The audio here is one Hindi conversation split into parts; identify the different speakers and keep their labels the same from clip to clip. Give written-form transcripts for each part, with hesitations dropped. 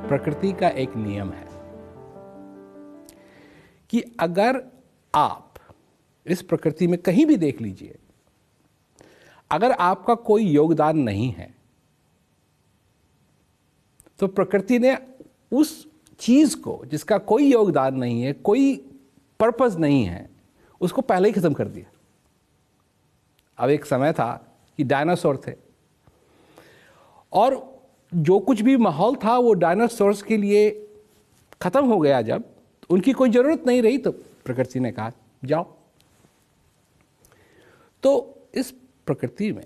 Speaker 1: प्रकृति का एक नियम है कि अगर आप इस प्रकृति में कहीं भी देख लीजिए, अगर आपका कोई योगदान नहीं है तो प्रकृति ने उस चीज को जिसका कोई योगदान नहीं है, कोई पर्पस नहीं है, उसको पहले ही खत्म कर दिया। अब एक समय था कि डायनासोर थे और जो कुछ भी माहौल था वो डायनासोर्स के लिए खत्म हो गया। जब उनकी कोई जरूरत नहीं रही तो प्रकृति ने कहा जाओ। तो इस प्रकृति में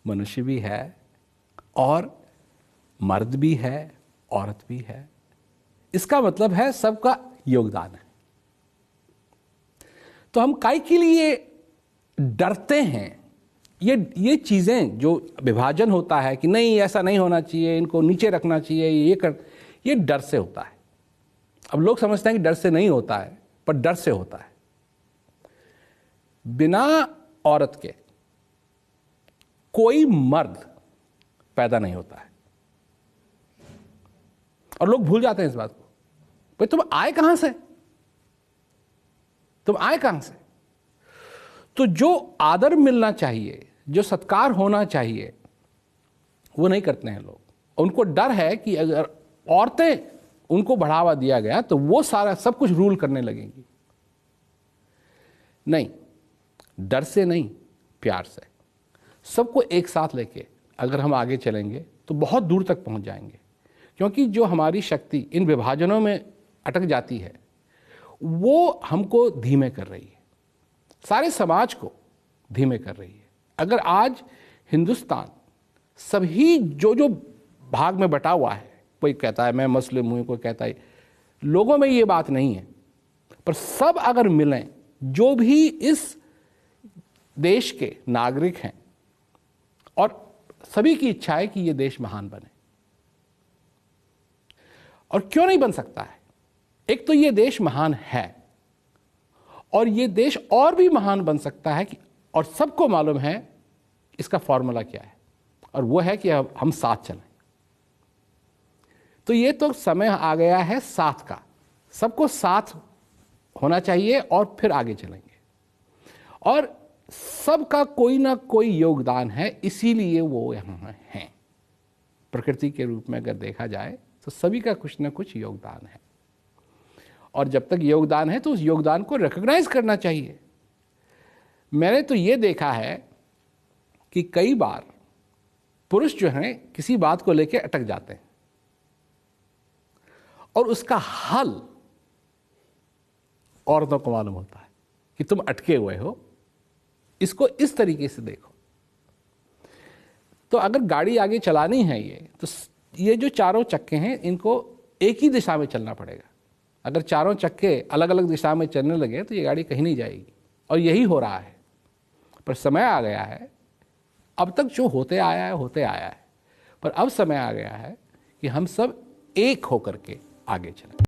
Speaker 1: मनुष्य भी है और मर्द भी है, औरत भी है। इसका मतलब है सबका योगदान है। तो हम काहे के लिए डरते हैं? ये चीजें जो विभाजन होता है कि नहीं ऐसा नहीं होना चाहिए, इनको नीचे रखना चाहिए, ये डर से होता है। अब लोग समझते हैं कि डर से नहीं होता है, पर डर से होता है। बिना औरत के कोई मर्द पैदा नहीं होता है और लोग भूल जाते हैं इस बात को। भाई तुम आए कहां से? तुम आए कहां से? तो जो आदर मिलना चाहिए, जो सत्कार होना चाहिए, वो नहीं करते हैं लोग। उनको डर है कि अगर औरतें उनको बढ़ावा दिया गया तो वो सारा सब कुछ रूल करने लगेंगी। नहीं, डर से नहीं, प्यार से सबको एक साथ लेके अगर हम आगे चलेंगे तो बहुत दूर तक पहुंच जाएंगे। क्योंकि जो हमारी शक्ति इन विभाजनों में अटक जाती है वो हमको धीमे कर रही है, सारे समाज को धीमे कर रही है। अगर आज हिंदुस्तान सभी जो भाग में बटा हुआ है, कोई कहता है मैं मुस्लिम हूं, कोई कहता है, लोगों में ये बात नहीं है, पर सब अगर मिलें, जो भी इस देश के नागरिक हैं, और सभी की इच्छा है कि ये देश महान बने। और क्यों नहीं बन सकता है? एक तो ये देश महान है और ये देश और भी महान बन सकता है कि, और सबको मालूम है इसका फॉर्मूला क्या है, और वो है कि अब हम साथ चलें। तो ये तो समय आ गया है साथ का, सबको साथ होना चाहिए और फिर आगे चलेंगे। और सबका कोई ना कोई योगदान है, इसीलिए वो यहाँ हैं। प्रकृति के रूप में अगर देखा जाए तो सभी का कुछ ना कुछ योगदान है, और जब तक योगदान है तो उस योगदान को रिकॉग्नाइज करना चाहिए। मैंने तो ये देखा है कि कई बार पुरुष जो हैं किसी बात को लेकर अटक जाते हैं और उसका हल औरतों को मालूम होता है कि तुम अटके हुए हो, इसको इस तरीके से देखो। तो अगर गाड़ी आगे चलानी है तो ये जो चारों चक्के हैं इनको एक ही दिशा में चलना पड़ेगा। अगर चारों चक्के अलग अलग दिशा में चलने लगे तो ये गाड़ी कहीं नहीं जाएगी, और यही हो रहा है। पर समय आ गया है, अब तक जो होते आया है, पर अब समय आ गया है कि हम सब एक होकर के आगे चलें।